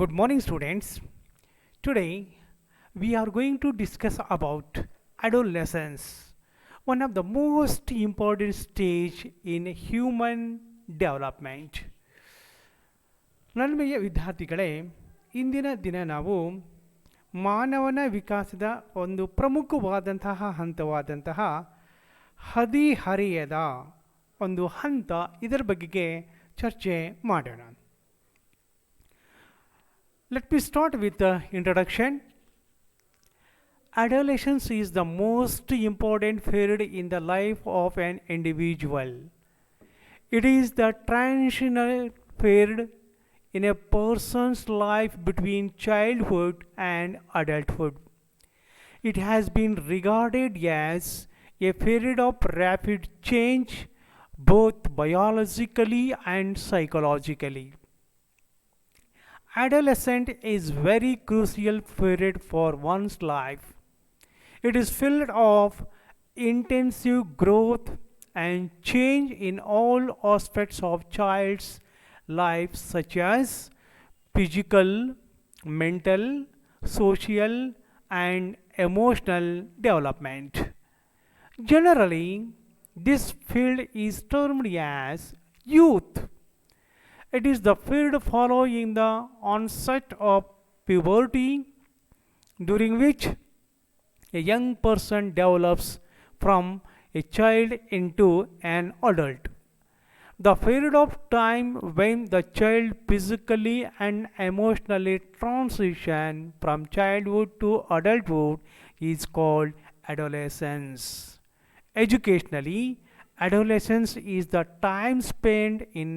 Good morning, students. Today we are going to discuss about adolescence, one of the most important stage in human development. ನನ್ಮೆಯ ವಿದ್ಯಾರ್ಥಿಗಳೇ, ಇಂದಿನ ದಿನ ನಾವು ಮಾನವನ ವಿಕಾಸದ ಒಂದು ಪ್ರಮುಖವಾದಂತಹ ಹಂತವಾದಂತಹ ಹದಿಹರೆಯದ ಒಂದು ಹಂತ ಇದರ ಬಗೆಗೆ ಚರ್ಚೆ ಮಾಡೋಣ. Let me start with the introduction. Adolescence is the most important period in the life of an individual. It is the transitional period in a person's life between childhood and adulthood. It has been regarded as a period of rapid change both biologically and psychologically. Adolescence is very crucial period for one's life. It is filled of intensive growth and change in all aspects of child's life such as physical, mental, social and emotional development. Generally, this field is termed as youth. It is the period following the onset of puberty, during which a young person develops from a child into an adult. The period of time when the child physically and emotionally transition from childhood to adulthood is called adolescence. Educationally, adolescence is the time spent in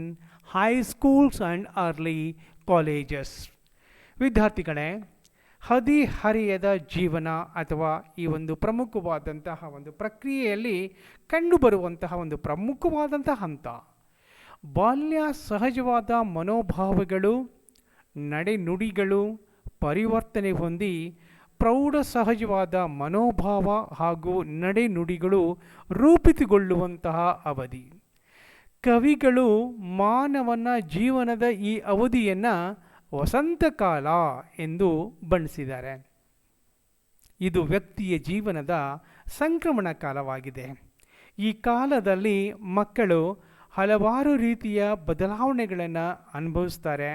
high schools and early colleges. ವಿದ್ಯಾರ್ಥಿಗಳೇ, ಹದಿಹರೆಯದ ಜೀವನ ಅಥವಾ ಈ ಒಂದು ಪ್ರಮುಖವಾದಂತಹ ಒಂದು ಪ್ರಕ್ರಿಯೆಯಲ್ಲಿ ಕಂಡುಬರುವಂತಹ ಒಂದು ಪ್ರಮುಖವಾದಂತಹ ಹಂತ. ಬಾಲ್ಯ ಸಹಜವಾದ ಮನೋಭಾವಗಳು, ನಡೆನುಡಿಗಳು ಪರಿವರ್ತನೆ ಹೊಂದಿ ಪ್ರೌಢ ಸಹಜವಾದ ಮನೋಭಾವ ಹಾಗೂ ನಡೆನುಡಿಗಳು ರೂಪಿತಗೊಳ್ಳುವಂತಹ ಅವಧಿ. ಕವಿಗಳು ಮಾನವನ ಜೀವನದ ಈ ಅವಧಿಯನ್ನು ವಸಂತಕಾಲ ಎಂದು ಬಣ್ಣಿಸಿದ್ದಾರೆ. ಇದು ವ್ಯಕ್ತಿಯ ಜೀವನದ ಸಂಕ್ರಮಣ ಕಾಲವಾಗಿದೆ. ಈ ಕಾಲದಲ್ಲಿ ಮಕ್ಕಳು ಹಲವಾರು ರೀತಿಯ ಬದಲಾವಣೆಗಳನ್ನು ಅನುಭವಿಸ್ತಾರೆ.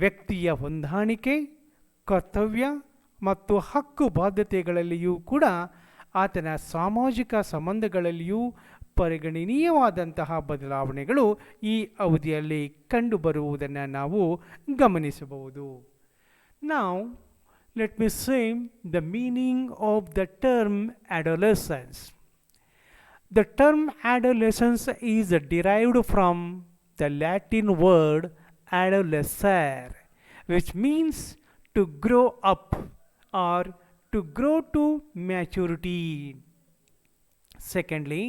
ವ್ಯಕ್ತಿಯ ಹೊಂದಾಣಿಕೆ, ಕರ್ತವ್ಯ ಮತ್ತು ಹಕ್ಕು ಬಾಧ್ಯತೆಗಳಲ್ಲಿಯೂ ಕೂಡ ಆತನ ಸಾಮಾಜಿಕ ಸಂಬಂಧಗಳಲ್ಲಿಯೂ ಪರಿಗಣನೀಯವಾದಂತಹ ಬದಲಾವಣೆಗಳು ಈ ಅವಧಿಯಲ್ಲಿ ಕಂಡುಬರುವುದನ್ನು ನಾವು ಗಮನಿಸಬಹುದು. Now, let me say the meaning of the term adolescence. The term adolescence is derived from the Latin word adolescere, which means to grow up or to grow to maturity. Secondly,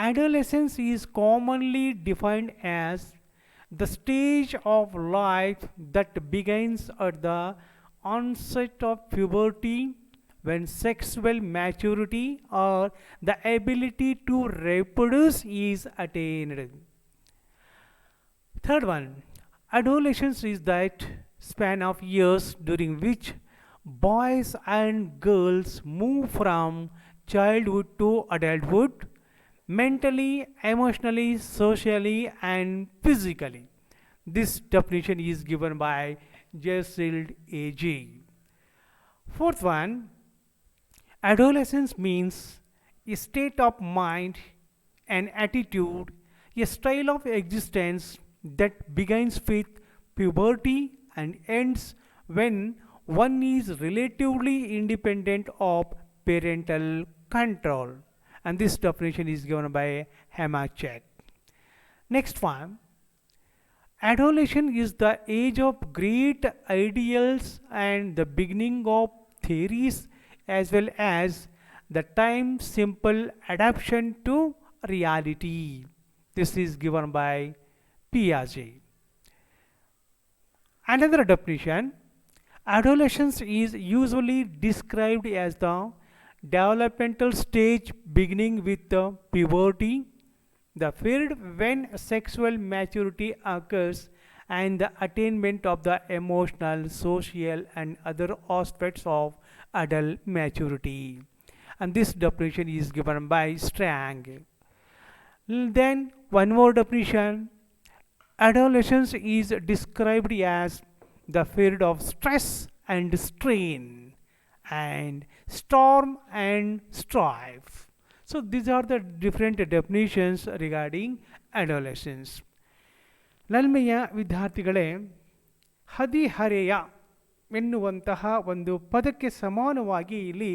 adolescence is commonly defined as the stage of life that begins at the onset of puberty, when sexual maturity or the ability to reproduce is attained. Third one, adolescence is that span of years during which boys and girls move from childhood to adulthood, mentally, emotionally, socially and physically. This definition is given by Gerald A.G. Fourth one, adolescence means a state of mind, an attitude, a style of existence that begins with puberty and ends when one is relatively independent of parental control. And this definition is given by Hamachek. Next one, adolescence is the age of great ideals and the beginning of theories, as well as the time simple adaptation to reality. This is given by Piaget. Another definition, adolescence is usually described as the developmental stage beginning with the puberty, the period when sexual maturity occurs and the attainment of the emotional, social, and other aspects of adult maturity. And this definition is given by Strang. Then, one more definition: adolescence is described as the period of stress and strain, and storm and strife. So, these are the different definitions regarding adolescence. ನಲ್ಮೆಯ ವಿದ್ಯಾರ್ಥಿಗಳೇ, ಹದಿಹರೆಯ ಎನ್ನುವಂತಹ ಒಂದು ಪದಕ್ಕೆ ಸಮಾನವಾಗಿ ಇಲ್ಲಿ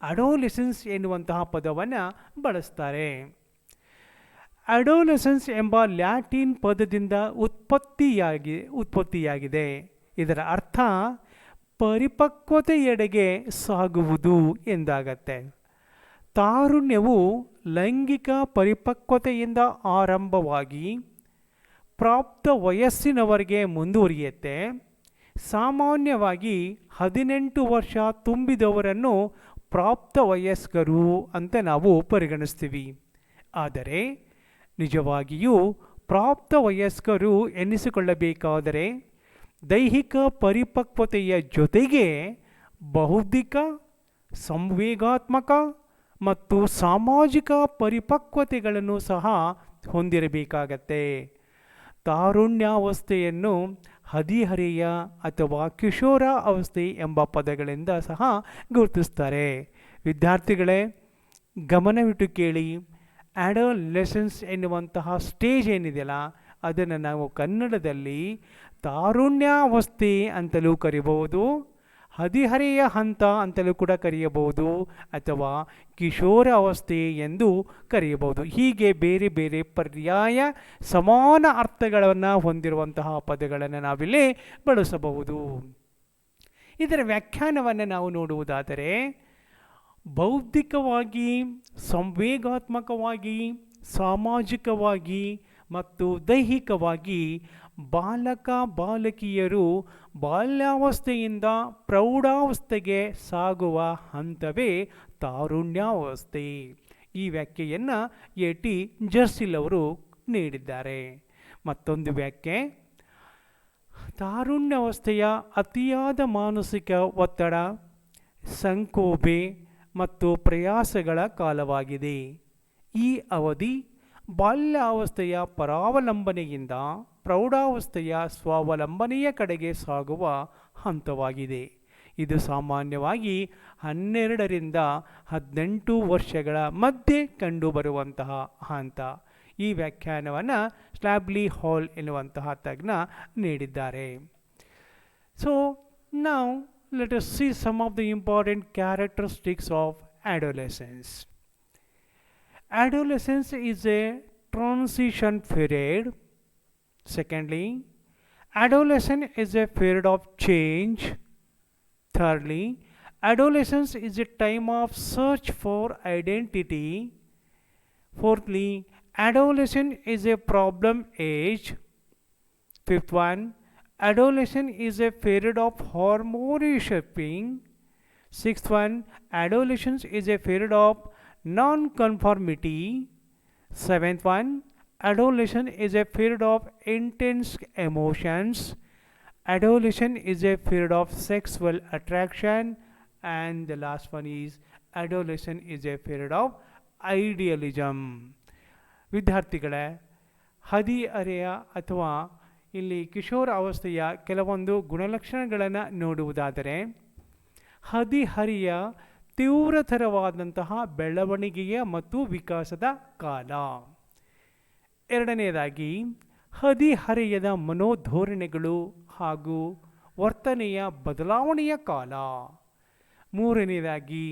adolescence ಎನ್ನುವಂತಹ ಪದವನ್ನು ಬಳಸ್ತಾರೆ. Adolescence ಎಂಬ ಲ್ಯಾಟಿನ್ ಪದದಿಂದ ಉತ್ಪತ್ತಿಯಾಗಿದೆ. ಇದರ ಅರ್ಥ ಪರಿಪಕ್ವತೆಯೆಡೆಗೆ ಸಾಗುವುದು ಎಂದಾಗತ್ತೆ. ತಾರುಣ್ಯವು ಲೈಂಗಿಕ ಪರಿಪಕ್ವತೆಯಿಂದ ಆರಂಭವಾಗಿ ಪ್ರಾಪ್ತ ವಯಸ್ಸಿನವರೆಗೆ ಮುಂದುವರಿಯುತ್ತೆ. ಸಾಮಾನ್ಯವಾಗಿ 18 ವರ್ಷ ತುಂಬಿದವರನ್ನು ಪ್ರಾಪ್ತ ವಯಸ್ಕರು ಅಂತ ನಾವು ಪರಿಗಣಿಸ್ತೀವಿ. ಆದರೆ ನಿಜವಾಗಿಯೂ ಪ್ರಾಪ್ತ ವಯಸ್ಕರು ಎನ್ನಿಸಿಕೊಳ್ಳಬೇಕಾದರೆ ದೈಹಿಕ ಪರಿಪಕ್ವತೆಯ ಜೊತೆಗೆ ಬೌದ್ಧಿಕ, ಸಂವೇಗಾತ್ಮಕ ಮತ್ತು ಸಾಮಾಜಿಕ ಪರಿಪಕ್ವತೆಗಳನ್ನು ಸಹ ಹೊಂದಿರಬೇಕಾಗತ್ತೆ. ತಾರುಣ್ಯಾವಸ್ಥೆಯನ್ನು ಹದಿಹರೆಯ ಅಥವಾ ಕಿಶೋರ ಅವಸ್ಥೆ ಎಂಬ ಪದಗಳಿಂದ ಸಹ ಗುರುತಿಸ್ತಾರೆ. ವಿದ್ಯಾರ್ಥಿಗಳೇ, ಗಮನವಿಟ್ಟು ಕೇಳಿ. ಅಡೋಲೆಸೆನ್ಸ್ ಎನ್ನುವಂತಹ ಸ್ಟೇಜ್ ಏನಿದೆಯಲ್ಲ, ಅದನ್ನು ನಾವು ಕನ್ನಡದಲ್ಲಿ ತಾರುಣ್ಯಾವಸ್ಥೆ ಅಂತಲೂ ಕರೀಬಹುದು, ಹದಿಹರೆಯ ಹಂತ ಅಂತಲೂ ಕೂಡ ಕರೆಯಬಹುದು, ಅಥವಾ ಕಿಶೋರ ಅವಸ್ಥೆ ಎಂದು ಕರೆಯಬಹುದು. ಹೀಗೆ ಬೇರೆ ಬೇರೆ ಪರ್ಯಾಯ ಸಮಾನ ಅರ್ಥಗಳನ್ನು ಹೊಂದಿರುವಂತಹ ಪದಗಳನ್ನು ನಾವಿಲ್ಲಿ ಬಳಸಬಹುದು. ಇದರ ವ್ಯಾಖ್ಯಾನವನ್ನು ನಾವು ನೋಡುವುದಾದರೆ, ಬೌದ್ಧಿಕವಾಗಿ, ಸಂವೇಗಾತ್ಮಕವಾಗಿ, ಸಾಮಾಜಿಕವಾಗಿ ಮತ್ತು ದೈಹಿಕವಾಗಿ ಬಾಲಕ ಬಾಲಕಿಯರು ಬಾಲ್ಯಾವಸ್ಥೆಯಿಂದ ಪ್ರೌಢಾವಸ್ಥೆಗೆ ಸಾಗುವ ಹಂತವೇ ತಾರುಣ್ಯಾವಸ್ಥೆ. ಈ ವ್ಯಾಖ್ಯೆಯನ್ನು ಎ.ಟಿ. ಜರ್ಸಿಲ್ ಅವರು ನೀಡಿದ್ದಾರೆ. ಮತ್ತೊಂದು ವ್ಯಾಖ್ಯೆ: ತಾರುಣ್ಯಾವಸ್ಥೆಯ ಅತಿಯಾದ ಮಾನಸಿಕ ಒತ್ತಡ, ಸಂಕೋಪೆ ಮತ್ತು ಪ್ರಯಾಸಗಳ ಕಾಲವಾಗಿದೆ. ಈ ಅವಧಿ ಬಾಲ್ಯಾವಸ್ಥೆಯ ಪರಾವಲಂಬನೆಯಿಂದ ಪ್ರೌಢಾವಸ್ಥೆಯ ಸ್ವಾವಲಂಬನೆಯ ಕಡೆಗೆ ಸಾಗುವ ಹಂತವಾಗಿದೆ. ಇದು ಸಾಮಾನ್ಯವಾಗಿ 12ರಿಂದ 18 ವರ್ಷಗಳ ಮಧ್ಯೆ ಕಂಡುಬರುವಂತಹ ಹಂತ. ಈ ವ್ಯಾಖ್ಯಾನವನ್ನು ಸ್ಲ್ಯಾಬ್ಲಿ ಹಾಲ್ ಎನ್ನುವಂತಹ ತಜ್ಞ ನೀಡಿದ್ದಾರೆ. So now let us see some of the important characteristics of adolescence. Adolescence is a transition period. Secondly, adolescence is a period of change. Thirdly, adolescence is a time of search for identity. Fourthly, adolescence is a problem age. Fifth one, adolescence is a period of hormonal shaping. Sixth one, adolescence is a period of non-conformity. Seventh one, adolescence is a period of intense emotions. Adolescence is a period of sexual attraction. And the last one is adolescence is a period of idealism. ವಿದ್ಯಾರ್ಥಿಗಳೇ, ಹದಿಹರೆಯ ಅಥವಾ ಇಲ್ಲಿ ಕಿಶೋರ ಅವಸ್ಥೆಯ ಕೆಲವೊಂದು ಗುಣಲಕ್ಷಣಗಳನ್ನು ನೋಡುವುದಾದರೆ, ಹದಿಹರೆಯ ತೀವ್ರತರವಾದಂತಹ ಬೆಳವಣಿಗೆಯ ಮತ್ತು ವಿಕಾಸದ ಕಾಲ. ಎರಡನೆಯದಾಗಿ, ಹದಿಹರೆಯದ ಮನೋಧೋರಣೆಗಳು ಹಾಗೂ ವರ್ತನೆಯ ಬದಲಾವಣೆಯ ಕಾಲ. ಮೂರನೆಯದಾಗಿ,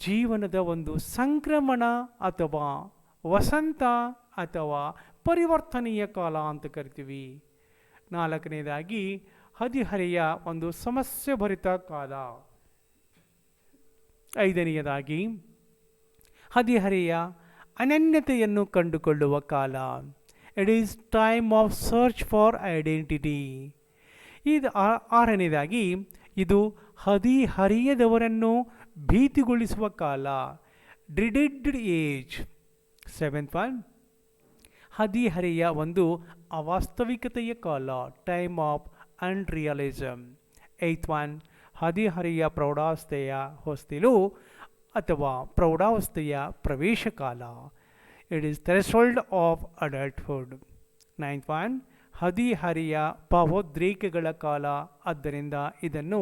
ಜೀವನದ ಒಂದು ಸಂಕ್ರಮಣ ಅಥವಾ ವಸಂತ ಅಥವಾ ಪರಿವರ್ತನೆಯ ಕಾಲ ಅಂತ ಕರಿತೀವಿ. ನಾಲ್ಕನೇದಾಗಿ, ಹದಿಹರೆಯ ಒಂದು ಸಮಸ್ಯೆಭರಿತ ಕಾಲ. ಐದನೆಯದಾಗಿ, ಹದಿಹರೆಯ ಅನನ್ಯತೆಯನ್ನು ಕಂಡುಕೊಳ್ಳುವ ಕಾಲ. It is time of search for identity. ಇದು ಆರನೇದಾಗಿ, ಇದು ಹದಿಹರೆಯದವರನ್ನು ಭೀತಿಗೊಳಿಸುವ ಕಾಲ, ಡ್ರಿಡೆಡ್ ಏಜ್. ಸೆವೆಂತ್ ಒನ್, ಹದಿಹರೆಯ ಒಂದು ಅವಾಸ್ತವಿಕತೆಯ ಕಾಲ, time of unrealism. Eighth one, ಹದಿಹರೆಯ ಪ್ರೌಢಾವಸ್ಥೆಯ ಹೊಸ್ತಿಲು ಅಥವಾ ಪ್ರೌಢಾವಸ್ಥೆಯ ಪ್ರವೇಶ ಕಾಲ. It is threshold of adulthood. Ninth one, ಹದಿಹರೆಯ ಭಾವೋದ್ರೇಕಗಳ ಕಾಲ, ಆದ್ದರಿಂದ ಇದನ್ನು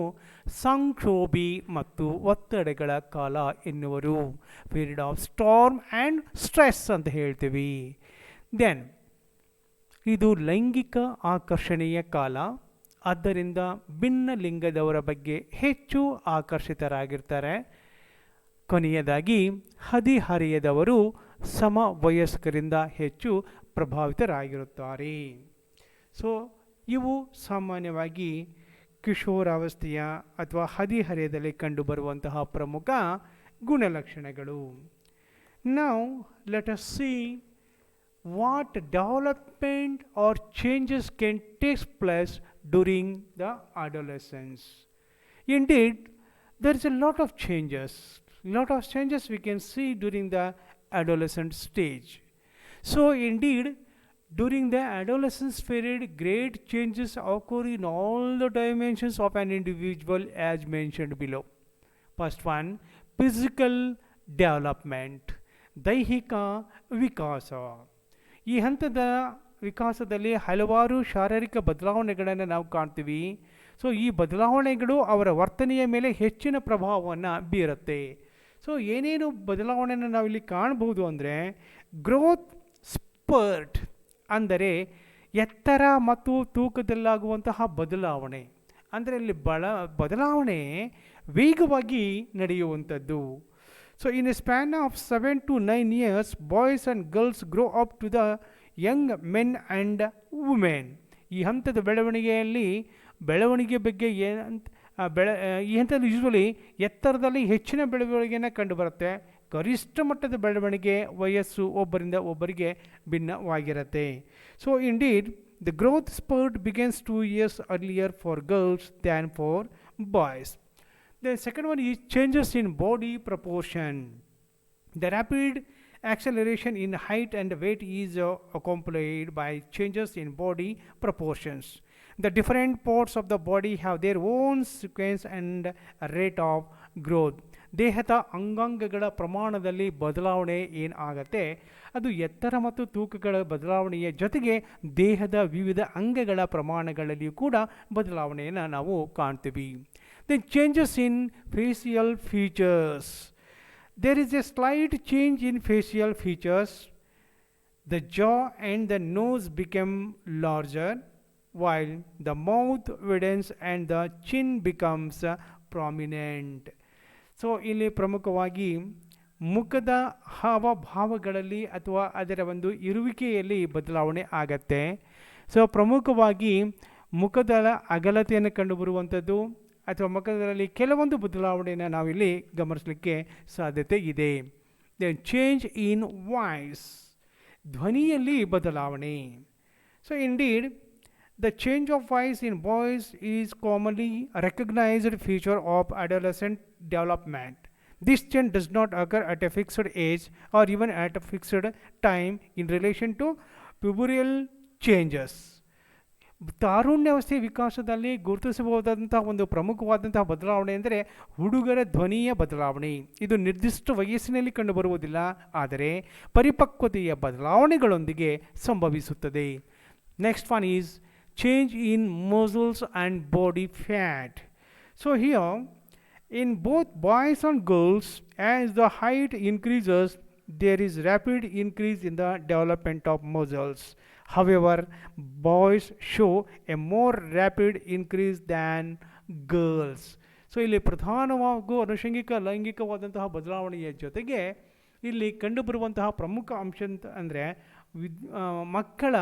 ಸಂಕ್ಷೋಭಿ ಮತ್ತು ಒತ್ತಡಗಳ ಕಾಲ ಎನ್ನುವರು. Period of storm and stress ಅಂತ ಹೇಳ್ತೀವಿ. ದೆನ್ ಇದು ಲೈಂಗಿಕ ಆಕರ್ಷಣೆಯ ಕಾಲ, ಆದ್ದರಿಂದ ಭಿನ್ನ ಲಿಂಗದವರ ಬಗ್ಗೆ ಹೆಚ್ಚು ಆಕರ್ಷಿತರಾಗಿರ್ತಾರೆ. ಕೊನೆಯದಾಗಿ ಹದಿಹರೆಯದವರು ಸಮವಯಸ್ಕರಿಂದ ಹೆಚ್ಚು ಪ್ರಭಾವಿತರಾಗಿರುತ್ತಾರೆ. ಸೊ ಇವು ಸಾಮಾನ್ಯವಾಗಿ ಕಿಶೋರಾವಸ್ಥೆಯ ಅಥವಾ ಹದಿಹರೆಯದಲ್ಲಿ ಕಂಡುಬರುವಂತಹ ಪ್ರಮುಖ ಗುಣಲಕ್ಷಣಗಳು. Now let us see what development or changes can take place during the adolescence. Indeed, there is a lot of changes we can see during the adolescent stage. So indeed, during the adolescence period, great changes occur in all the dimensions of an individual as mentioned below. First one, physical development, ದೈಹಿಕ ವಿಕಾಸ. ಈ ಹಂತದ ವಿಕಾಸದಲ್ಲಿ ಹಲವಾರು ಶಾರೀರಿಕ ಬದಲಾವಣೆಗಳನ್ನು ನಾವು ಕಾಣ್ತೀವಿ. So ಈ ಬದಲಾವಣೆಗಳು ಅವರ ವರ್ತನೆಯ ಮೇಲೆ ಹೆಚ್ಚಿನ ಪ್ರಭಾವವನ್ನು ಬೀರುತ್ತೆ. ಸೊ ಏನೇನು ಬದಲಾವಣೆಯನ್ನು ನಾವಿಲ್ಲಿ ಕಾಣ್ಬೋದು ಅಂದರೆ, ಗ್ರೋತ್ ಸ್ಪರ್ಟ್ ಅಂದರೆ ಎತ್ತರ ಮತ್ತು ತೂಕದಲ್ಲಾಗುವಂತಹ ಬದಲಾವಣೆ. ಅಂದರೆ ಇಲ್ಲಿ ಬದಲಾವಣೆ ವೇಗವಾಗಿ ನಡೆಯುವಂಥದ್ದು. So in a span of 7 to 9 years, boys and girls grow up to the young men and women. ಈ ಹಂತದ ಬೆಳವಣಿಗೆ ಬಗ್ಗೆ ಈ ಹಂತದಲ್ಲಿ ಯೂಶ್ವಲಿ ಎತ್ತರದಲ್ಲಿ ಹೆಚ್ಚಿನ ಬೆಳವಣಿಗೆಯನ್ನು ಕಂಡುಬರುತ್ತೆ. ಗರಿಷ್ಠ ಮಟ್ಟದ ಬೆಳವಣಿಗೆ ವಯಸ್ಸು ಒಬ್ಬರಿಂದ ಒಬ್ಬರಿಗೆ ಭಿನ್ನವಾಗಿರುತ್ತೆ. So indeed the growth spurt begins 2 years earlier for girls than for boys. The second one is changes in body proportion. The rapid acceleration in height and weight is accompanied by changes in body proportions. The different parts of the body have their own sequence and rate of growth. ದೇಹದ ಅಂಗಾಂಗಗಳ ಪ್ರಮಾಣದಲ್ಲಿ ಬದಲಾವಣೆ ಏನಾಗತ್ತೆ, ಅದು ಎತ್ತರ ಮತ್ತು ತೂಕಗಳ ಬದಲಾವಣೆಯ ಜೊತೆಗೆ ದೇಹದ ವಿವಿಧ ಅಂಗಗಳ ಪ್ರಮಾಣಗಳಲ್ಲಿಯೂ ಕೂಡ ಬದಲಾವಣೆಯನ್ನು ನಾವು ಕಾಣ್ತೀವಿ. Then changes in facial features. There is a slight change in facial features. The jaw and the nose become larger, while the mouth widens and the chin becomes prominent. So ಇಲ್ಲಿ ಪ್ರಮುಖವಾಗಿ ಮುಖದ ಹಾವಭಾವಗಳಲ್ಲಿ ಅಥವಾ ಅದರ ಒಂದು ಇರುವಿಕೆಯಲ್ಲಿ ಬದಲಾವಣೆ ಆಗತ್ತೆ. ಸೊ ಪ್ರಮುಖವಾಗಿ ಮುಖದ ಅಗಲತೆಯನ್ನು ಕಂಡುಬರುವಂಥದ್ದು ಅಥವಾ ಮುಖದಲ್ಲಿ ಕೆಲವೊಂದು ಬದಲಾವಣೆಯನ್ನು ನಾವಿಲ್ಲಿ ಗಮನಿಸಲಿಕ್ಕೆ ಸಾಧ್ಯತೆ ಇದೆ. ದೆನ್ ಚೇಂಜ್ ಇನ್ ವಾಯ್ಸ್, ಧ್ವನಿಯಲ್ಲಿ ಬದಲಾವಣೆ. So indeed the change of voice in boys is commonly recognized feature of adolescent development. This change does not occur at a fixed age or even at a fixed time in relation to pubertal changes. ತಾರುಣ್ಯಾವಸ್ಥೆ ವಿಕಾಸದಲ್ಲಿ ಗುರುತಿಸಬಹುದಾದಂತಹ ಒಂದು ಪ್ರಮುಖವಾದಂತಹ ಬದಲಾವಣೆ ಅಂದರೆ ಹುಡುಗರ ಧ್ವನಿಯ ಬದಲಾವಣೆ. ಇದು ನಿರ್ದಿಷ್ಟ ವಯಸ್ಸಿನಲ್ಲಿ ಕಂಡುಬರುವುದಿಲ್ಲ, ಆದರೆ ಪರಿಪಕ್ವತೆಯ ಬದಲಾವಣೆಗಳೊಂದಿಗೆ ಸಂಭವಿಸುತ್ತದೆ. Next one is change in muscles and body fat. So here in both boys and girls, as the height increases, there is rapid increase in the development of muscles. However, boys show a more rapid increase than girls. So ಇಲ್ಲಿ ಪ್ರಧಾನವಾಗೂ ಅನುಷಂಗಿಕ ಲೈಂಗಿಕವಾದಂತಹ ಬದಲಾವಣೆಯ ಜೊತೆಗೆ ಇಲ್ಲಿ ಕಂಡುಬರುವಂತಹ ಪ್ರಮುಖ ಅಂಶ ಅಂದರೆ ಮಕ್ಕಳ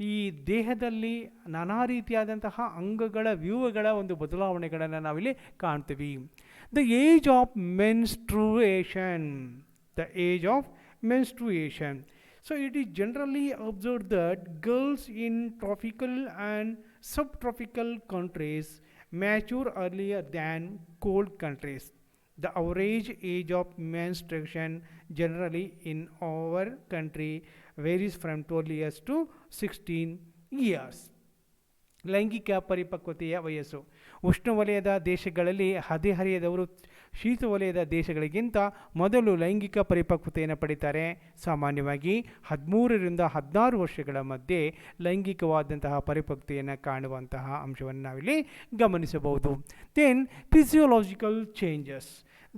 ಈ ದೇಹದಲ್ಲಿ ನಾನಾ ರೀತಿಯಾದಂತಹ ಅಂಗಗಳ ವ್ಯೂಹಗಳ ಒಂದು ಬದಲಾವಣೆಗಳನ್ನು ನಾವಿಲ್ಲಿ ಕಾಣ್ತೀವಿ. The age of menstruation, the age of menstruation. So it is generally observed that girls in tropical and subtropical countries mature earlier than cold countries. The average age of menstruation generally in our country varies from 12 years to 16 years. ಲೈಂಗಿಕ ಪರಿಪಕ್ವತೆಯ ವಯಸ್ಸು ಉಷ್ಣವಲಯದ ದೇಶಗಳಲ್ಲಿ ಹದಿಹರೆಯದವರು ಶೀತ ವಲಯದ ದೇಶಗಳಿಗಿಂತ ಮೊದಲು ಲೈಂಗಿಕ ಪರಿಪಕ್ವತೆಯನ್ನು ಪಡಿತಾರೆ. ಸಾಮಾನ್ಯವಾಗಿ 13 ರಿಂದ 16 ವರ್ಷಗಳ ಮಧ್ಯೆ ಲೈಂಗಿಕವಾದಂತಹ ಪರಿಪಕ್ವತೆಯನ್ನು ಕಾಣುವಂತಹ ಅಂಶವನ್ನು ನಾವಿಲ್ಲಿ ಗಮನಿಸಬಹುದು. Then physiological changes.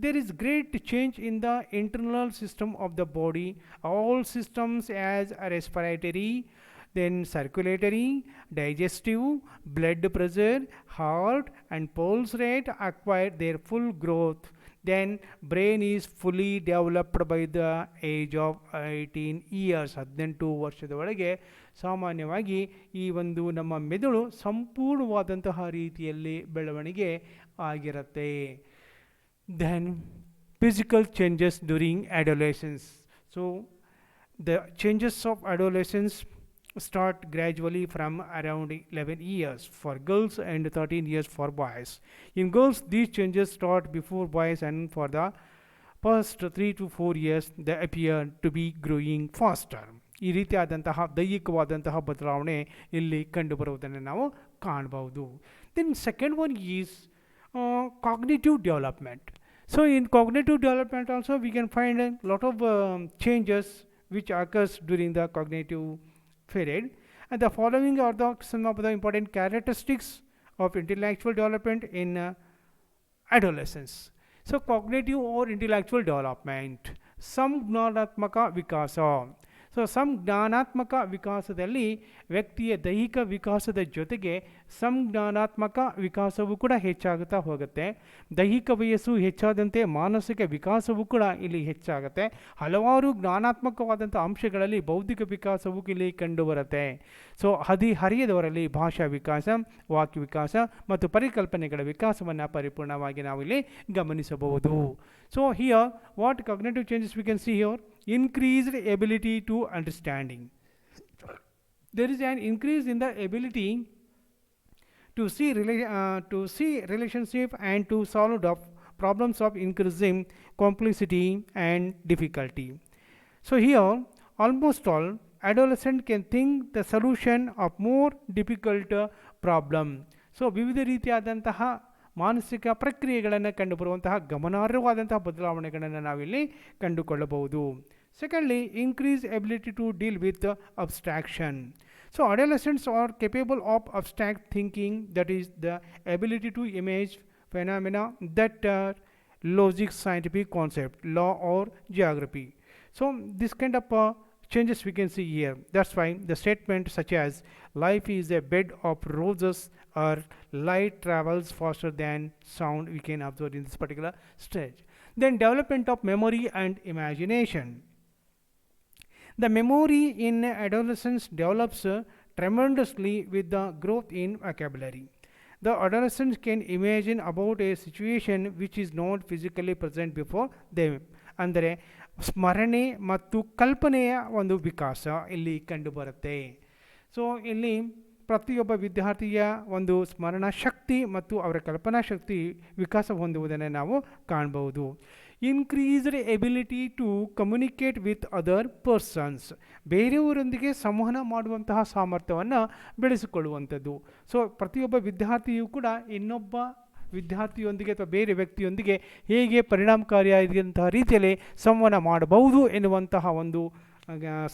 There is great change in the internal system of the body. All systems as respiratory, then circulatory, digestive, blood pressure, heart and pulse rate acquire their full growth. Then brain is fully developed by the age of 18 years. 18 ವರ್ಷದ ಒಳಗೆ ಸಾಮಾನ್ಯವಾಗಿ ಈ ಒಂದು ನಮ್ಮ ಮೆದುಳು ಸಂಪೂರ್ಣವಾದಂತಹ ರೀತಿಯಲ್ಲಿ ಬೆಳವಣಿಗೆ ಆಗಿರುತ್ತೆ. Then physical changes during adolescence. So the changes of adolescence start gradually from around 11 years for girls and 13 years for boys. In girls, these changes start before boys, and for the first 3 to 4 years they appear to be growing faster. ಈ ರೀತಿಯಾದಂತಹ ದೈಹಿಕವಾದಂತಹ ಬದಲಾವಣೆ ಇಲ್ಲಿ ಕಂಡುಬರುವುದನ್ನು ನಾವು ಕಾಣಬಹುದು. Then second one is cognitive development. So in cognitive development also we can find a lot of changes which occurs during the cognitive period, and the following are some of the important characteristics of intellectual development in adolescence. So cognitive or intellectual development, samgnanaatmaka vikasa. So ಸಂಜ್ಞಾನಾತ್ಮಕ ವಿಕಾಸದಲ್ಲಿ ವ್ಯಕ್ತಿಯ ದೈಹಿಕ ವಿಕಾಸದ ಜೊತೆಗೆ ಸಂಜ್ಞಾನಾತ್ಮಕ ವಿಕಾಸವೂ ಕೂಡ ಹೆಚ್ಚಾಗುತ್ತಾ ಹೋಗುತ್ತೆ. ದೈಹಿಕ ವಯಸ್ಸು ಹೆಚ್ಚಾದಂತೆ ಮಾನಸಿಕ ವಿಕಾಸವೂ ಕೂಡ ಇಲ್ಲಿ ಹೆಚ್ಚಾಗುತ್ತೆ. ಹಲವಾರು ಜ್ಞಾನಾತ್ಮಕವಾದಂಥ ಅಂಶಗಳಲ್ಲಿ ಬೌದ್ಧಿಕ ವಿಕಾಸವೂ ಇಲ್ಲಿ ಕಂಡುಬರುತ್ತೆ. ಸೊ ಹದಿಹರೆಯದವರಲ್ಲಿ ಭಾಷಾ ವಿಕಾಸ, ವಾಕ್ಯ ವಿಕಾಸ ಮತ್ತು ಪರಿಕಲ್ಪನೆಗಳ ವಿಕಾಸವನ್ನು ಪರಿಪೂರ್ಣವಾಗಿ ನಾವಿಲ್ಲಿ ಗಮನಿಸಬಹುದು. So here what cognitive changes we can see here: increased ability to understanding. There is an increase in the ability to see relationship and to solve the problems of increasing complexity and difficulty. So here almost all adolescent can think the solution of more difficult problem. So ವಿವಿಧ ರೀತಿಯಾದಂತಹ ಮಾನಸಿಕ ಪ್ರಕ್ರಿಯೆಗಳನ್ನು ಕಂಡುಬರುವಂತಹ ಗಮನಾರ್ಹವಾದಂತಹ ಬದಲಾವಣೆಗಳನ್ನು ನಾವಿಲ್ಲಿ ಕಂಡುಕೊಳ್ಳಬಹುದು. Secondly, increased ability to deal with abstraction. So adolescents are capable of abstract thinking, that is the ability to image phenomena that are logic, scientific concept, law or geography. So this kind of changes we can see here. That's why the statement such as life is a bed of roses or light travels faster than sound we can observe in this particular stage. Then development of memory and imagination. The memory in adolescence develops tremendously with the growth in vocabulary. The adolescents can imagine about a situation which is not physically present before them. ಅಂದರೆ ಸ್ಮರಣೆ ಮತ್ತು ಕಲ್ಪನೆಯ ಒಂದು ವಿಕಾಸ ಇಲ್ಲಿ ಕಂಡುಬರುತ್ತೆ. So ಇಲ್ಲಿ ಪ್ರತಿಯೊಬ್ಬ ವಿದ್ಯಾರ್ಥಿಯ ಒಂದು ಸ್ಮರಣಾ ಶಕ್ತಿ ಮತ್ತು ಅವರ ಕಲ್ಪನಾ ಶಕ್ತಿ ವಿಕಾಸ ಹೊಂದುವುದನ್ನು ನಾವು ಕಾಣಬಹುದು. Increased ability to communicate with other persons. ಬೇರೆಯವರೊಂದಿಗೆ ಸಂವಹನ ಮಾಡುವಂತಹ ಸಾಮರ್ಥ್ಯವನ್ನು ಬೆಳೆಸಿಕೊಳ್ಳುವಂಥದ್ದು. ಸೊ ಪ್ರತಿಯೊಬ್ಬ ವಿದ್ಯಾರ್ಥಿಯೂ ಕೂಡ ಇನ್ನೊಬ್ಬ ವಿದ್ಯಾರ್ಥಿಯೊಂದಿಗೆ ಅಥವಾ ಬೇರೆ ವ್ಯಕ್ತಿಯೊಂದಿಗೆ ಹೇಗೆ ಪರಿಣಾಮಕಾರಿಯಾದಂತಹ ರೀತಿಯಲ್ಲಿ ಸಂವಹನ ಮಾಡಬಹುದು ಎನ್ನುವಂತಹ ಒಂದು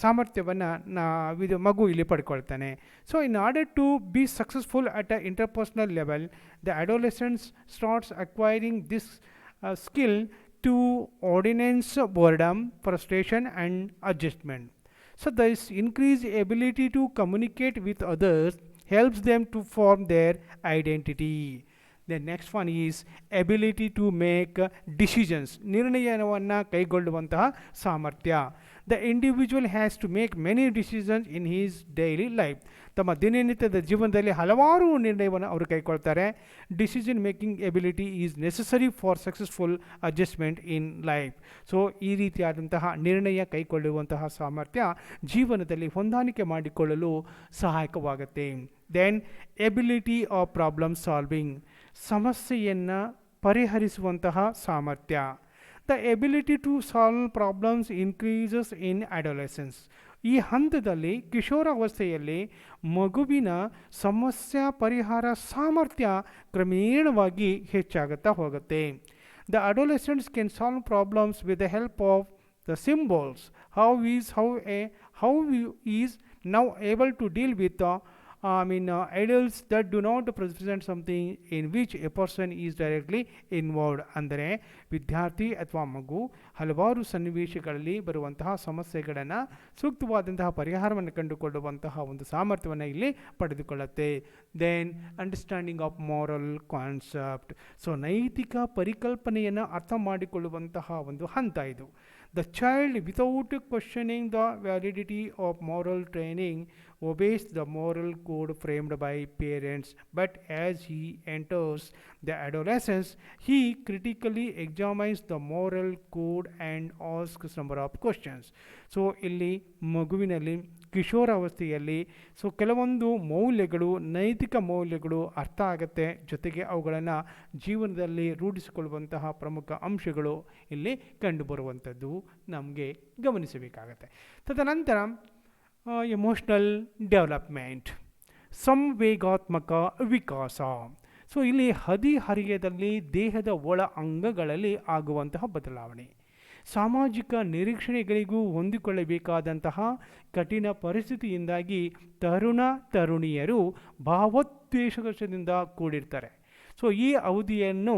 ಸಾಮರ್ಥ್ಯವನ್ನು ಮಗು ಇಲ್ಲಿ ಪಡ್ಕೊಳ್ತಾನೆ. So in order to be successful at a interpersonal level, the adolescents starts acquiring this skill to ordinance boredom, frustration and adjustment. So this increased ability to communicate with others helps them to form their identity. The next one is ability to make decisions. ನಿರ್ಣಯವನ್ನು ಕೈಗೊಳ್ಳುವಂತಹ ಸಾಮರ್ಥ್ಯ. The individual has to make many decisions in his daily life. ತಮ್ಮ ದಿನನಿತ್ಯದ ಜೀವನದಲ್ಲಿ ಹಲವಾರು ನಿರ್ಣಯವನ್ನು ಅವರು ಕೈಗೊಳ್ತಾರೆ. Decision making ability is necessary for successful adjustment in life. So ಈ ರೀತಿಯಾದಂತಹ ನಿರ್ಣಯ ಕೈಗೊಳ್ಳುವಂತಹ ಸಾಮರ್ಥ್ಯ ಜೀವನದಲ್ಲಿ ಹೊಂದಾಣಿಕೆ ಮಾಡಿಕೊಳ್ಳಲು ಸಹಾಯಕವಾಗುತ್ತೆ. Then ability of problem solving. ಸಮಸ್ಯೆಯನ್ನು ಪರಿಹರಿಸುವಂತಹ ಸಾಮರ್ಥ್ಯ. The ability to solve problems increases in adolescence. ಈ ಹಂತದಲ್ಲಿ ಕಿಶೋರಾವಸ್ಥೆಯಲ್ಲಿ ಮಗುವಿನ ಸಮಸ್ಯೆ ಪರಿಹಾರ ಸಾಮರ್ಥ್ಯ ಕ್ರಮೇಣವಾಗಿ ಹೆಚ್ಚಾಗುತ್ತಾ ಹೋಗುತ್ತೆ. The adolescents can solve problems with the help of the symbols. How is now able to deal with adults that do not present something in which a person is directly involved. ಅಂದರೆ ವಿದ್ಯಾರ್ಥಿ ಅಥವಾ ಮಗು ಹಲವಾರು ಸನ್ನಿವೇಶಗಳಲ್ಲಿ ಬರುವಂತಹ ಸಮಸ್ಯೆಗಳನ್ನು ಸೂಕ್ತವಾದಂತಹ ಪರಿಹಾರವನ್ನು ಕಂಡುಕೊಳ್ಳುವಂತಹ ಒಂದು ಸಾಮರ್ಥ್ಯವನ್ನು ಇಲ್ಲಿ ಪಡೆದುಕೊಳ್ಳುತ್ತೆ. Then understanding of moral concept. So ನೈತಿಕ ಪರಿಕಲ್ಪನೆಯನ್ನು ಅರ್ಥ ಮಾಡಿಕೊಳ್ಳುವಂತಹ ಒಂದು ಹಂತ ಇದು. The child, without questioning the validity of moral training, obeys the moral code framed by parents. But as he enters the adolescence, he critically examines the moral code and asks number of questions. So, ಇಲ್ಲಿ ಮಗುವಿನಲ್ಲಿ ಕಿಶೋರಾವಸ್ಥೆಯಲ್ಲಿ ಕೆಲವೊಂದು ಮೌಲ್ಯಗಳು, ನೈತಿಕ ಮೌಲ್ಯಗಳು ಅರ್ಥ ಆಗುತ್ತೆ. ಜೊತೆಗೆ ಅವುಗಳನ್ನು ಜೀವನದಲ್ಲಿ ರೂಢಿಸಿಕೊಳ್ಳುವಂತಹ ಪ್ರಮುಖ ಅಂಶಗಳು ಇಲ್ಲಿ ಕಂಡುಬರುವಂಥದ್ದು ನಮಗೆ ಗಮನಿಸಬೇಕಾಗತ್ತೆ. ತದನಂತರ ಎಮೋಷ್ನಲ್ ಡೆವಲಪ್ಮೆಂಟ್, ಸಂವೇಗಾತ್ಮಕ ವಿಕಾಸ. ಸೊ ಇಲ್ಲಿ ಹದಿಹರೆಯದಲ್ಲಿ ದೇಹದ ಒಳ ಅಂಗಗಳಲ್ಲಿ ಆಗುವಂತಹ ಬದಲಾವಣೆ, ಸಾಮಾಜಿಕ ನಿರೀಕ್ಷಣೆಗಳಿಗೂ ಹೊಂದಿಕೊಳ್ಳಬೇಕಾದಂತಹ ಕಠಿಣ ಪರಿಸ್ಥಿತಿಯಿಂದಾಗಿ ತರುಣಿಯರು ಭಾವೋದ್ವೇಷದಿಂದ ಕೂಡಿರ್ತಾರೆ. ಸೊ ಈ ಅವಧಿಯನ್ನು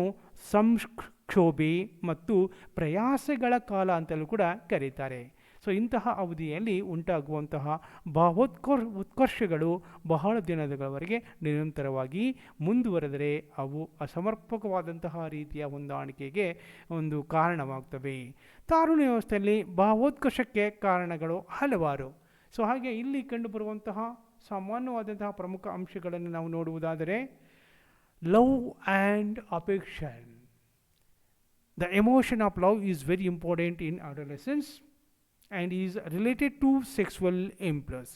ಸಂಕ್ಷೋಭೆ ಮತ್ತು ಪ್ರಯಾಸಗಳ ಕಾಲ ಅಂತಲೂ ಕೂಡ ಕರೀತಾರೆ. ಸೊ ಇಂತಹ ಅವಧಿಯಲ್ಲಿ ಉಂಟಾಗುವಂತಹ ಉತ್ಕರ್ಷಗಳು ಬಹಳ ದಿನಗಳವರೆಗೆ ನಿರಂತರವಾಗಿ ಮುಂದುವರೆದರೆ ಅವು ಅಸಮರ್ಪಕವಾದಂತಹ ರೀತಿಯ ಹೊಂದಾಣಿಕೆಗೆ ಒಂದು ಕಾರಣವಾಗ್ತವೆ. ತಾರುಣ್ಯ ವ್ಯವಸ್ಥೆಯಲ್ಲಿ ಭಾವೋತ್ಕರ್ಷಕ್ಕೆ ಕಾರಣಗಳು ಹಲವಾರು. ಸೊ ಹಾಗೆ ಇಲ್ಲಿ ಕಂಡುಬರುವಂತಹ ಸಾಮಾನ್ಯವಾದಂತಹ ಪ್ರಮುಖ ಅಂಶಗಳನ್ನು ನಾವು ನೋಡುವುದಾದರೆ, love and affection. The emotion of love is very important in adolescence and is related to sexual impulse.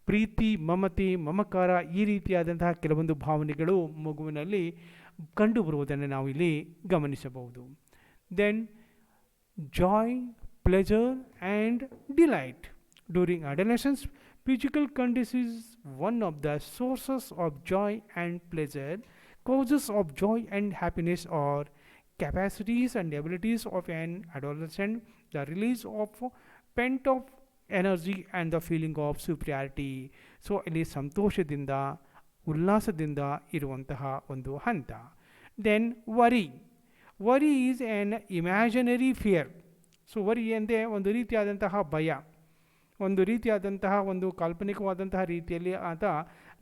ಪ್ರೀತಿ, ಮಮತೆ, ಮಮಕಾರ ಈ ರೀತಿಯಾದಂತಹ ಕೆಲವೊಂದು ಭಾವನೆಗಳು ಮಗುವಿನಲ್ಲಿ ಕಂಡುಬರುವುದನ್ನು ನಾವು ಇಲ್ಲಿ ಗಮನಿಸಬಹುದು. Then joy, pleasure and delight. During adolescence, physical condition is one of the sources of joy and pleasure. Causes of joy and happiness are capacities and abilities of an adolescent, the release of pent-up energy and the feeling of superiority. So ಇಲ್ಲಿ ಸಂತೋಷದಿಂದ, ಉಲ್ಲಾಸದಿಂದ ಇರುವಂತಹ ಒಂದು ಹಂತ. Then worry is an imaginary fear. So worry ಎಂದರೆ ಒಂದು ರೀತಿಯಾದಂತಹ ಭಯ, ಒಂದು ರೀತಿಯಾದಂತಹ ಒಂದು ಕಾಲ್ಪನಿಕವಾದಂತಹ ರೀತಿಯಲ್ಲಿ ಆತ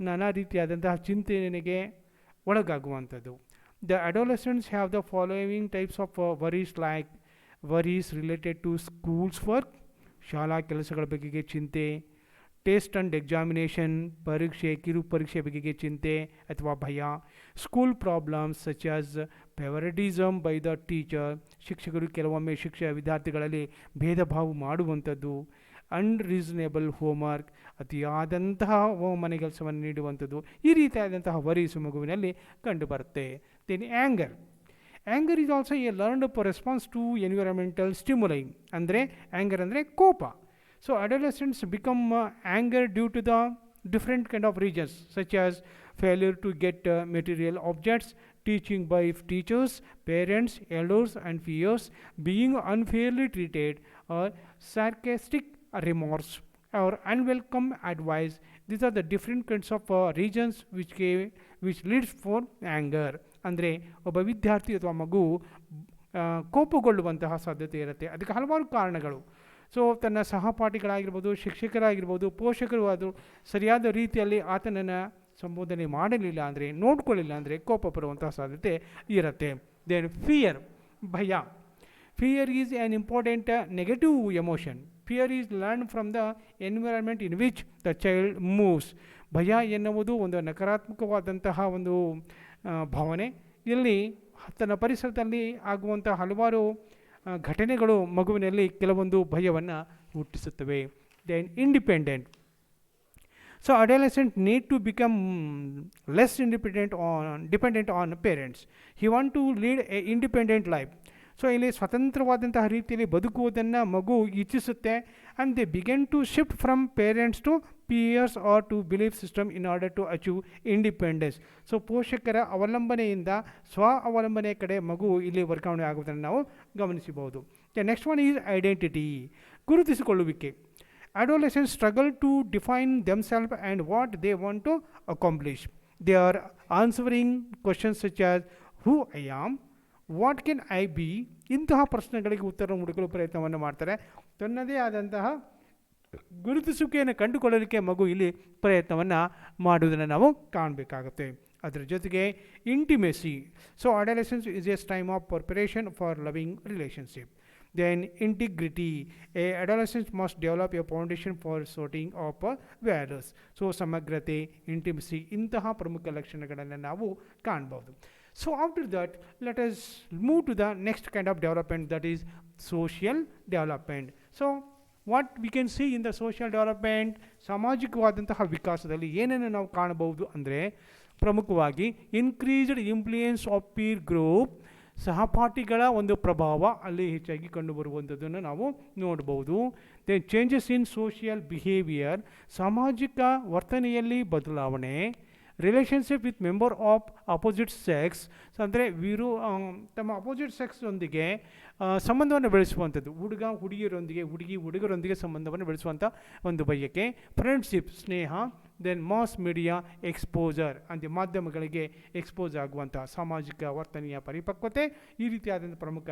ನಾನಾ ರೀತಿಯಾದಂತಹ ಚಿಂತನೆಗೆ ಒಳಗಾಗುವಂಥದ್ದು. The adolescents have the following types of worries, like worries related to school's work, ಶಾಲಾ ಕೆಲಸಗಳ ಬಗೆಗೆ ಚಿಂತೆ, ಟೆಸ್ಟ್ ಆ್ಯಂಡ್ ಎಕ್ಸಾಮಿನೇಷನ್, ಪರೀಕ್ಷೆ, ಕಿರು ಪರೀಕ್ಷೆ ಬಗೆಗೆ ಚಿಂತೆ ಅಥವಾ ಭಯ, school problems such as favouritism by the teacher, ಶಿಕ್ಷಕರು ಕೆಲವೊಮ್ಮೆ ವಿದ್ಯಾರ್ಥಿಗಳಲ್ಲಿ ಭೇದ ಭಾವ ಮಾಡುವಂಥದ್ದು, ಅನ್ರೀಸನೇಬಲ್ ಹೋಮ್ವರ್ಕ್, ಅತಿಯಾದಂತಹ ಮನೆ ಕೆಲಸವನ್ನು ನೀಡುವಂಥದ್ದು, ಈ ರೀತಿಯಾದಂತಹ ವರೀಸು ಮಗುವಿನಲ್ಲಿ ಕಂಡುಬರುತ್ತೆ. Then anger is also a learned response to environmental stimuli. ಅಂದರೆ ಆ್ಯಂಗರ್ ಅಂದರೆ ಕೋಪ. So adolescents become anger due to the different kind of reasons such as failure to get material objects, teaching by teachers, parents, elders and peers, being unfairly treated, or sarcastic remorse or unwelcome advice. These are the different kinds of reasons which leads for anger. ಅಂದರೆ ಒಬ್ಬ ವಿದ್ಯಾರ್ಥಿ ಅಥವಾ ಮಗು ಕೋಪಗೊಳ್ಳುವಂತಹ ಸಾಧ್ಯತೆ ಇರುತ್ತೆ. ಅದಕ್ಕೆ ಹಲವಾರು ಕಾರಣಗಳು. ಸೊ ತನ್ನ ಸಹಪಾಠಿಗಳಾಗಿರ್ಬೋದು, ಶಿಕ್ಷಕರಾಗಿರ್ಬೋದು, ಪೋಷಕರು ಅದು ಸರಿಯಾದ ರೀತಿಯಲ್ಲಿ ಆತನನ್ನು ಸಂಬೋಧನೆ ಮಾಡಲಿಲ್ಲ ಅಂದರೆ, ನೋಡ್ಕೊಳ್ಳಿಲ್ಲ ಅಂದರೆ ಕೋಪ ಬರುವಂತಹ ಸಾಧ್ಯತೆ ಇರುತ್ತೆ. ದೆನ್ ಭಯ. Fear is an important negative emotion. Fear is learn from the environment in which the child moves. ಭಯ ಎನ್ನುವುದು ಒಂದು ನಕಾರಾತ್ಮಕವಾದಂತಹ ಒಂದು ಭಾವನೆ. ಇಲ್ಲಿ ತನ್ನ ಪರಿಸರದಲ್ಲಿ ಆಗುವಂಥ ಹಲವಾರು ಘಟನೆಗಳು ಮಗುವಿನಲ್ಲಿ ಕೆಲವೊಂದು ಭಯವನ್ನು ಹುಟ್ಟಿಸುತ್ತವೆ. Then independent. So adolescents need to become less dependent on parents. He want to lead a independent life. So ಇಲ್ಲಿ ಸ್ವತಂತ್ರವಾದಂತಹ ರೀತಿಯಲ್ಲಿ ಬದುಕುವುದನ್ನು ಮಗು ಇಚ್ಛಿಸುತ್ತೆ. And they begin to shift from parents to peers or to belief system in order to achieve independence. So ಪೋಷಕರ ಅವಲಂಬನೆಯಿಂದ ಸ್ವ ಅವಲಂಬನೆ ಕಡೆ ಮಗು ಇಲ್ಲಿ ವರ್ಗಾವಣೆ ಆಗುವುದನ್ನು ನಾವು ಗಮನಿಸಬಹುದು. ನೆಕ್ಸ್ಟ್ ಒನ್ ಈಸ್ ಐಡೆಂಟಿಟಿ, ಗುರುತಿಸಿಕೊಳ್ಳುವಿಕೆ. Adolescents struggle to define themselves and what they want to accomplish. They are answering questions such as who I am, what can I be. ಇಂತಹ ಪ್ರಶ್ನೆಗಳಿಗೆ ಉತ್ತರ ಹುಡುಕಲು ಪ್ರಯತ್ನವನ್ನು ಮಾಡ್ತಾರೆ. ತನ್ನದೇ ಆದಂತಹ ಗುರುತಿಸುವಿಕೆಯನ್ನು ಕಂಡುಕೊಳ್ಳಲಿಕ್ಕೆ ಮಗು ಇಲ್ಲಿ ಪ್ರಯತ್ನವನ್ನು ಮಾಡುವುದನ್ನು ನಾವು ಕಾಣಬೇಕಾಗುತ್ತೆ. ಅದರ ಜೊತೆಗೆ intimacy. So adolescence is a time of preparation for loving relationship. Then integrity. A adolescent must develop a foundation for sorting of values. So ಸಮಗ್ರತೆ, ಇಂಟಿಮೆಸಿ ಇಂತಹ ಪ್ರಮುಖ ಲಕ್ಷಣಗಳನ್ನು ನಾವು ಕಾಣಬಹುದು. So after that let us move to the next kind of development, that is social development. So what we can see in the social development, ಸಾಮಾಜಿಕವಾದಂತಹ ವಿಕಾಸದಲ್ಲಿ ಏನನ್ನು ನಾವು ಕಾಣಬಹುದು ಅಂದರೆ ಪ್ರಮುಖವಾಗಿ increased influence of peer group, ಸಹಪಾಠಿಗಳ ಒಂದು ಪ್ರಭಾವ ಅಲ್ಲಿ ಹೆಚ್ಚಾಗಿ ಕಂಡುಬರುವಂಥದ್ದನ್ನು ನಾವು ನೋಡ್ಬೋದು. Then changes in social behaviour, ಸಾಮಾಜಿಕ ವರ್ತನೆಯಲ್ಲಿ ಬದಲಾವಣೆ. Relationship with member of opposite sex, ಅಂದರೆ ತಮ್ಮ ಅಪೋಸಿಟ್ ಸೆಕ್ಸ್ನೊಂದಿಗೆ ಸಂಬಂಧವನ್ನು ಬೆಳೆಸುವಂಥದ್ದು, ಹುಡುಗ ಹುಡುಗಿಯರೊಂದಿಗೆ, ಹುಡುಗಿ ಹುಡುಗರೊಂದಿಗೆ ಸಂಬಂಧವನ್ನು ಬೆಳೆಸುವಂಥ ಒಂದು ಬಯಕೆ. ಫ್ರೆಂಡ್ಶಿಪ್, ಸ್ನೇಹ. ದೆನ್ ಮಾಸ್ ಮೀಡಿಯಾ ಎಕ್ಸ್ಪೋಜರ್, ಅಂದರೆ ಮಾಧ್ಯಮಗಳಿಗೆ ಎಕ್ಸ್ಪೋಸ್ ಆಗುವಂಥ ಸಾಮಾಜಿಕ ವರ್ತನೆಯ ಪರಿಪಕ್ವತೆ. ಈ ರೀತಿಯಾದಂಥ ಪ್ರಮುಖ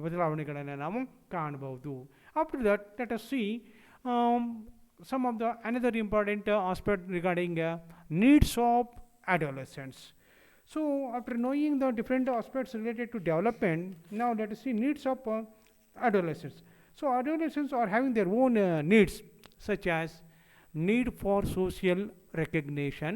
ಬದಲಾವಣೆಗಳನ್ನು ನಾವು ಕಾಣಬಹುದು. After that let us see some of the another important aspect regarding needs of adolescents. So after knowing the different aspects related to development, now let us see needs of adolescents. So adolescents are having their own needs, such as need for social recognition.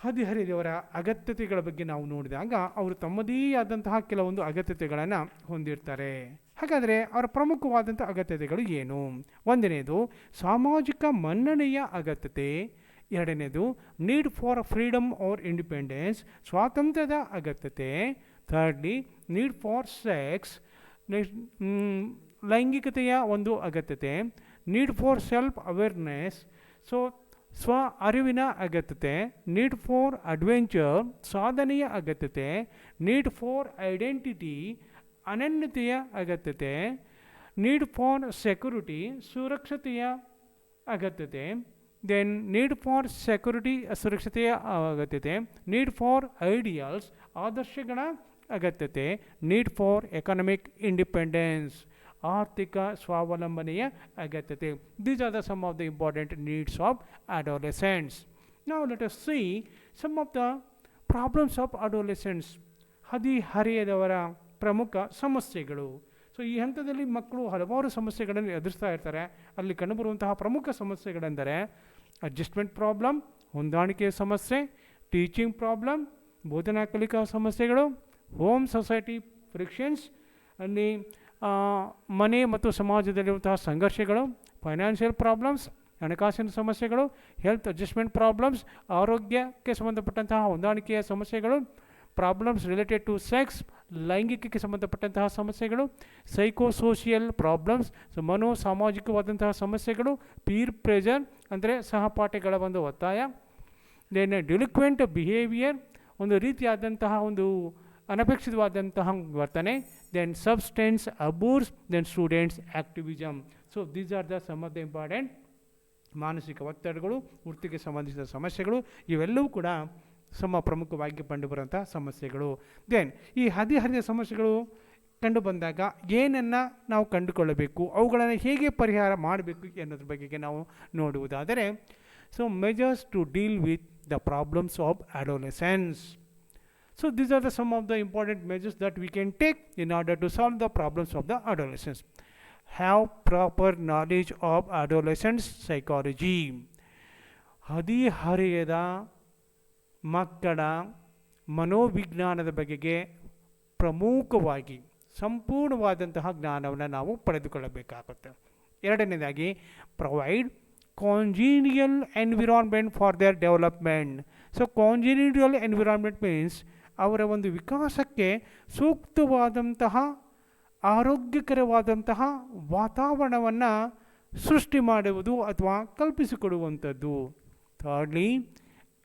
ಹದಿಹರೆಯದವರ ಅಗತ್ಯತೆಗಳ ಬಗ್ಗೆ ನಾವು ನೋಡಿದಾಗ ಅವರು ತಮ್ಮದೇ ಆದಂತಹ ಕೆಲವೊಂದು ಅಗತ್ಯತೆಗಳನ್ನು ಹೊಂದಿರ್ತಾರೆ. ಹಾಗಾದರೆ ಅವರ ಪ್ರಮುಖವಾದಂಥ ಅಗತ್ಯತೆಗಳು ಏನು? ಒಂದನೇದು ಸಾಮಾಜಿಕ ಮನ್ನಣೆಯ ಅಗತ್ಯತೆ. ಎರಡನೇದು need for freedom or independence, ಸ್ವಾತಂತ್ರ್ಯದ ಅಗತ್ಯತೆ. ಥರ್ಡ್ಲಿ ನೀಡ್ ಫಾರ್ ಸೆಕ್ಸ್, ಲೈಂಗಿಕತೆಯ ಒಂದು ಅಗತ್ಯತೆ. Need for self awareness, so ಸ್ವ ಅರಿವಿನ ಅಗತ್ಯತೆ. ನೀಡ್ ಫಾರ್ ಅಡ್ವೆಂಚರ್, ಸಾಧನೆಯ ಅಗತ್ಯತೆ. ನೀಡ್ ಫಾರ್ ಐಡೆಂಟಿಟಿ, ಅನನ್ಯತೆಯ ಅಗತ್ಯತೆ. ನೀಡ್ ಫಾರ್ ಸೆಕ್ಯೂರಿಟಿ, ಸುರಕ್ಷತೆಯ ಅಗತ್ಯತೆ. ದೆನ್ ನೀಡ್ ಫಾರ್ ಸೆಕ್ಯೂರಿಟಿ, ಸುರಕ್ಷತೆಯ ಅಗತ್ಯತೆ. ನೀಡ್ ಫಾರ್ ಐಡಿಯಲ್ಸ್, ಆದರ್ಶಗಳ ಅಗತ್ಯತೆ. ನೀಡ್ ಫಾರ್ ಎಕನಾಮಿಕ್ ಇಂಡಿಪೆಂಡೆನ್ಸ್, ಆರ್ಥಿಕ ಸ್ವಾವಲಂಬನೆಯ ಅಗತ್ಯತೆ. These are some of the important needs of adolescents. Now let us see some of the problems of adolescents. ಹದಿಹರೆಯದವರ ಪ್ರಮುಖ ಸಮಸ್ಯೆಗಳು. So ಈ ಹಂತದಲ್ಲಿ ಮಕ್ಕಳು ಹಲವಾರು ಸಮಸ್ಯೆಗಳನ್ನು ಎದುರಿಸ್ತಾ ಇರ್ತಾರೆ. ಅಲ್ಲಿ ಕಂಡುಬರುವಂತಹ ಪ್ರಮುಖ ಸಮಸ್ಯೆಗಳೆಂದರೆ ಅಡ್ಜಸ್ಟ್ಮೆಂಟ್ ಪ್ರಾಬ್ಲಮ್, ಹೊಂದಾಣಿಕೆಯ ಸಮಸ್ಯೆ. ಟೀಚಿಂಗ್ ಪ್ರಾಬ್ಲಮ್, ಬೋಧನಾ ಕಲಿಕಾ ಸಮಸ್ಯೆಗಳು. ಹೋಮ್ ಸೊಸೈಟಿ ಫ್ರಿಕ್ಷನ್ಸ್, ಅಲ್ಲಿ ಮನೆ ಮತ್ತು ಸಮಾಜದಲ್ಲಿರುವಂತಹ ಸಂಘರ್ಷಗಳು. ಫೈನಾನ್ಷಿಯಲ್ ಪ್ರಾಬ್ಲಮ್ಸ್, ಹಣಕಾಸಿನ ಸಮಸ್ಯೆಗಳು. ಹೆಲ್ತ್ ಅಡ್ಜಸ್ಟ್ಮೆಂಟ್ ಪ್ರಾಬ್ಲಮ್ಸ್, ಆರೋಗ್ಯಕ್ಕೆ ಸಂಬಂಧಪಟ್ಟಂತಹ ಹೊಂದಾಣಿಕೆಯ ಸಮಸ್ಯೆಗಳು. ಪ್ರಾಬ್ಲಮ್ಸ್ ರಿಲೇಟೆಡ್ ಟು ಸೆಕ್ಸ್, ಲೈಂಗಿಕಕ್ಕೆ ಸಂಬಂಧಪಟ್ಟಂತಹ ಸಮಸ್ಯೆಗಳು. ಸೈಕೋಸೋಷಿಯಲ್ ಪ್ರಾಬ್ಲಮ್ಸ್, ಮನೋ ಸಾಮಾಜಿಕವಾದಂತಹ ಸಮಸ್ಯೆಗಳು. ಪೀರ್ ಪ್ರೆಷರ್, ಅಂದರೆ ಸಹಪಾಠಿಗಳ ಒಂದು ಒತ್ತಾಯ. ದೆನ್ ಡಿಲಿಕ್ವೆಂಟ್ ಬಿಹೇವಿಯರ್, ಒಂದು ರೀತಿಯಾದಂತಹ ಒಂದು ಅನಪೇಕ್ಷಿತವಾದಂತಹ ವರ್ತನೆ. Then substance abuse, then students activism. So these are the some of the important ಮಾನಸಿಕ ಒತ್ತಡಗಳು, ವೃತ್ತಿಗೆ ಸಂಬಂಧಿಸಿದ ಸಮಸ್ಯೆಗಳು. ಇವೆಲ್ಲವೂ ಕೂಡ ಪ್ರಮುಖವಾಗಿ ಕಂಡುಬರುವಂಥ ಸಮಸ್ಯೆಗಳು. ದೆನ್ ಈ ಹದಿಹರೆಯ ಸಮಸ್ಯೆಗಳು ಕಂಡು ಬಂದಾಗ ಏನನ್ನು ನಾವು ಕಂಡುಕೊಳ್ಳಬೇಕು, ಅವುಗಳನ್ನು ಹೇಗೆ ಪರಿಹಾರ ಮಾಡಬೇಕು ಅನ್ನೋದ್ರ ಬಗ್ಗೆ ನಾವು ನೋಡುವುದಾದರೆ, so measures to deal with the problems of adolescence. So these are some of the important measures that we can take in order to solve the problems of the adolescents. Have proper knowledge of adolescents psychology. ಹದಿಹರೆಯದ ಮಕ್ಕಳ ಮನೋವಿಜ್ಞಾನದ ಬಗೆಗೆ ಪ್ರಮುಖವಾಗಿ ಸಂಪೂರ್ಣವಾದಂತಹ ಜ್ಞಾನವನ್ನು ನಾವು ಪಡೆದುಕೊಳ್ಳಬೇಕಾಗುತ್ತೆ. ಎರಡನೇದಾಗಿ provide congenial environment for their development. So congenial environment means ಅವರ ಒಂದು ವಿಕಾಸಕ್ಕೆ ಸೂಕ್ತವಾದಂತಹ ಆರೋಗ್ಯಕರವಾದಂತಹ ವಾತಾವರಣವನ್ನು ಸೃಷ್ಟಿ ಮಾಡುವುದು ಅಥವಾ ಕಲ್ಪಿಸಿಕೊಡುವಂಥದ್ದು. ಥರ್ಡ್ಲಿ,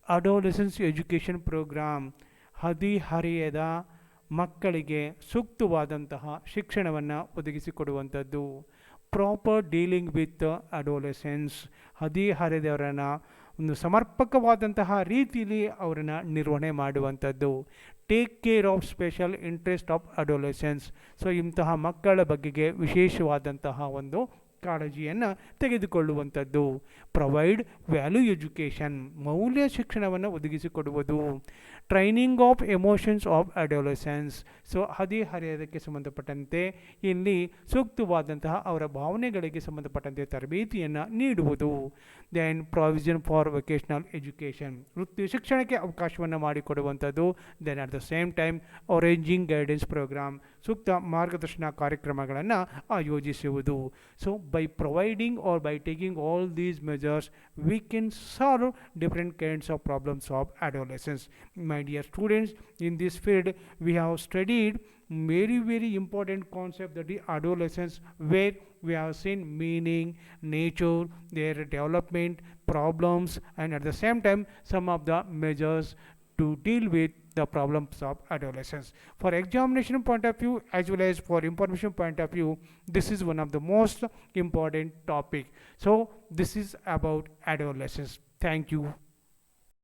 ಅಡೋಲೆಸೆನ್ಸ್ ಎಜುಕೇಷನ್ ಪ್ರೋಗ್ರಾಮ್, ಹದಿಹರೆಯದ ಮಕ್ಕಳಿಗೆ ಸೂಕ್ತವಾದಂತಹ ಶಿಕ್ಷಣವನ್ನು ಒದಗಿಸಿಕೊಡುವಂಥದ್ದು. ಪ್ರಾಪರ್ ಡೀಲಿಂಗ್ ವಿತ್ ಅಡೋಲೆಸೆನ್ಸ್, ಹದಿಹರೆಯದವರನ್ನು ಒಂದು ಸಮರ್ಪಕವಾದಂತಹ ರೀತಿಯಲ್ಲಿ ಅವರನ್ನು ನಿರ್ವಹಣೆ ಮಾಡುವಂಥದ್ದು. Take care of special interest of adolescence, so ಇಂತಹ ಮಕ್ಕಳ ಬಗೆಗೆ ವಿಶೇಷವಾದಂತಹ ಒಂದು ಕಾಳಜಿಯನ್ನು ತೆಗೆದುಕೊಳ್ಳುವಂಥದ್ದು. ಪ್ರೊವೈಡ್ ವ್ಯಾಲ್ಯೂ ಎಜುಕೇಷನ್, ಮೌಲ್ಯ ಶಿಕ್ಷಣವನ್ನು ಒದಗಿಸಿಕೊಡುವುದು. Training of emotions of adolescence, so ಹದಿಹರೆಯದಕ್ಕೆ ಸಂಬಂಧಪಟ್ಟಂತೆ ಇಲ್ಲಿ ಸೂಕ್ತವಾದಂತಹ ಅವರ ಭಾವನೆಗಳಿಗೆ ಸಂಬಂಧಪಟ್ಟಂತೆ ತರಬೇತಿಯನ್ನು ನೀಡುವುದು. Then provision for vocational education, ವೃತ್ತಿ ಶಿಕ್ಷಣಕ್ಕೆ ಅವಕಾಶವನ್ನು ಮಾಡಿಕೊಡುವಂಥದ್ದು. Then at the same time arranging guidance program, ಸೂಕ್ತ ಮಾರ್ಗದರ್ಶನ ಕಾರ್ಯಕ್ರಮಗಳನ್ನು ಆಯೋಜಿಸುವುದು. So by providing or by taking all these measures, we can solve different kinds of problems of adolescence. My dear students, in this field we have studied very important concept, that is adolescence, where we have seen meaning, nature, their development, problems, and at the same time some of the measures to deal with the problems of adolescence. For examination point of view as well as for information point of view, this is one of the most important topic. So this is about adolescence. Thank you.